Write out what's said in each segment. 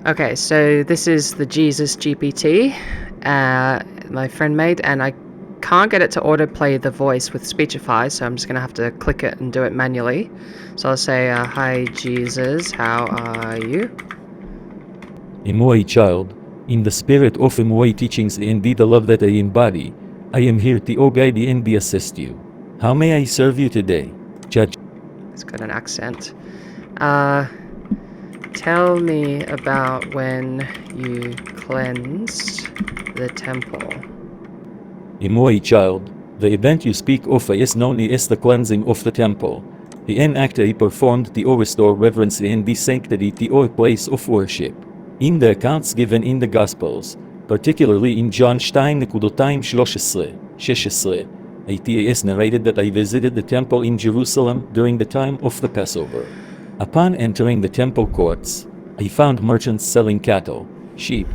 Okay, so this is the Jesus GPT my friend made, and I can't get it to autoplay the voice with Speechify, so I'm just going to have to click it and do it manually. So I'll say, hi Jesus, how are you? Emoy child, in the spirit of Emoy teachings and the love that I embody, I am here to guide and assist you. How may I serve you today? Judge. It's got an accent. Tell me about when you cleansed the temple. Emoy child, the event you speak of is known as the cleansing of the temple. The act I performed to restore reverence and the sanctity to place of worship. In the accounts given in the Gospels, particularly in John 13:16, it is narrated that I visited the temple in Jerusalem during the time of the Passover. Upon entering the temple courts, I found merchants selling cattle, sheep,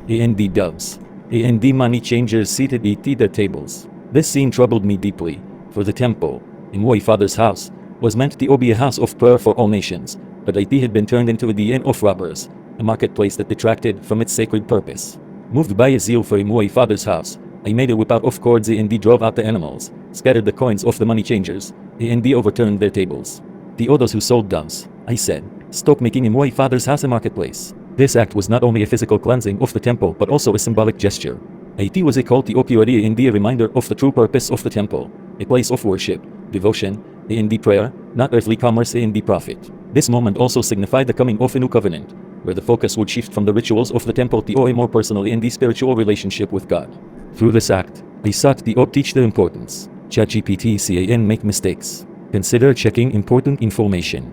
and the doves, and the money changers seated at the tables. This scene troubled me deeply, for the temple, in my father's house, was meant to be a house of prayer for all nations, but it had been turned into a den of robbers, a marketplace that detracted from its sacred purpose. Moved by a zeal for my father's house, I made a whip out of cords and drove out the animals, scattered the coins of the money changers, and overturned their tables. The others who sold doves, I said, stop making my father's house a marketplace. This act was not only a physical cleansing of the temple but also a symbolic gesture. It was a call to purity and a reminder of the true purpose of the temple, a place of worship, devotion, and prayer, not earthly commerce and profit. This moment also signified the coming of a new covenant, where the focus would shift from the rituals of the temple to a more personal and spiritual relationship with God. Through this act, I sought to teach the importance. ChatGPT can make mistakes. Consider checking important information.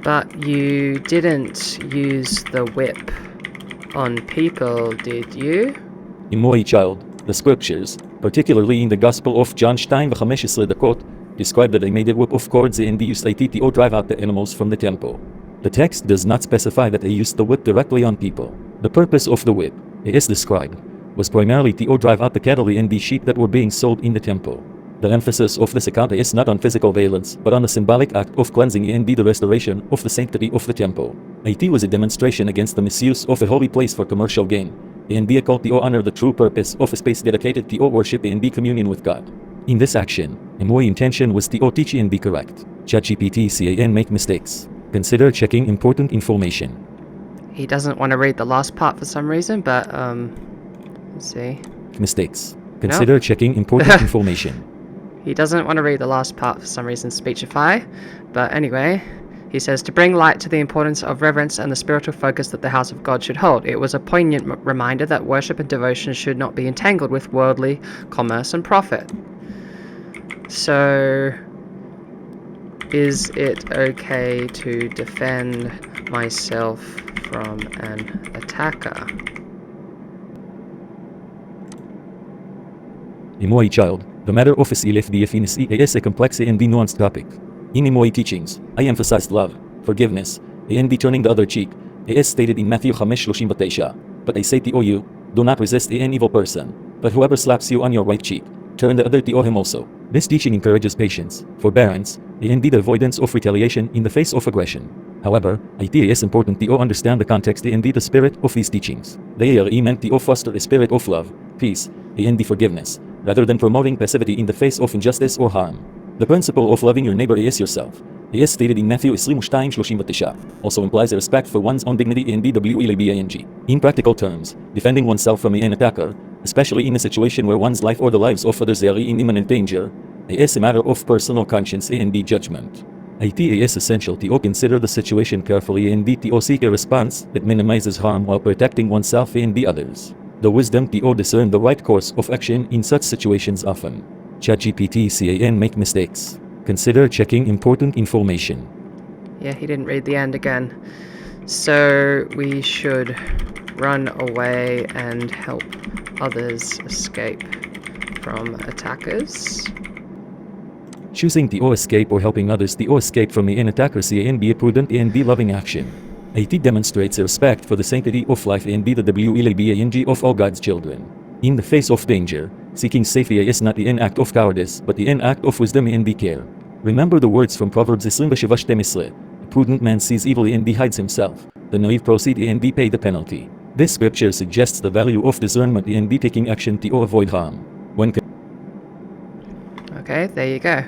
But you didn't use the whip on people, did you? Emoy child, the scriptures, particularly in the Gospel of John 13:15, describe that I made a whip of cords and used it to drive out the animals from the temple. The text does not specify that I used the whip directly on people. The purpose of the whip, as described, was primarily to drive out the cattle and the sheep that were being sold in the temple. The emphasis of this account is not on physical violence, but on the symbolic act of cleansing and the restoration of the sanctity of the temple. It was a demonstration against the misuse of a holy place for commercial gain, and a call to honor the true purpose of a space dedicated to worship and communion with God. In this action, my intention was to teach and be correct. ChatGPT can make mistakes. Consider checking important information. He doesn't want to read the last part for some reason, but let's see. Mistakes. Consider checking important information. He doesn't want to read the last part for some reason, Speechify. But anyway, he says, to bring light to the importance of reverence and the spiritual focus that the house of God should hold. It was a poignant reminder that worship and devotion should not be entangled with worldly commerce and profit. So, is it okay to defend myself from an attacker? Emoy child, the matter of self-defense is a complex and nuanced topic. In Emoy teachings, I emphasized love, forgiveness, and turning the other cheek, as stated in Matthew 5:37. But I say to you, do not resist an evil person, but whoever slaps you on your right cheek, turn the other to him also. This teaching encourages patience, forbearance, and the avoidance of retaliation in the face of aggression. However, it is important to understand the context and the spirit of these teachings. They are meant to foster a spirit of love, peace, and forgiveness, rather than promoting passivity in the face of injustice or harm. The principle of loving your neighbor as yourself, as stated in Matthew 22:39, also implies a respect for one's own dignity and bwelbang. In practical terms, defending oneself from an attacker, especially in a situation where one's life or the lives of others are in imminent danger, is a matter of personal conscience and judgment. It is essential to consider the situation carefully and to seek a response that minimizes harm while protecting oneself and the others. The wisdom to discern the right course of action in such situations often. ChatGPT can make mistakes. Consider checking important information. Yeah, he didn't read the end again. So we should run away and help others escape from attackers. Choosing to escape or helping others to escape from an attacker can be a prudent and loving action. It demonstrates a respect for the sanctity of life and the well-being of all God's children. In the face of danger, seeking safety is not an act of cowardice, but an act of wisdom and care. Remember the words from Proverbs 27:10. A prudent man sees evil and hides himself. The naive proceed and pay the penalty. This scripture suggests the value of discernment and taking action to avoid harm. When Okay, there you go.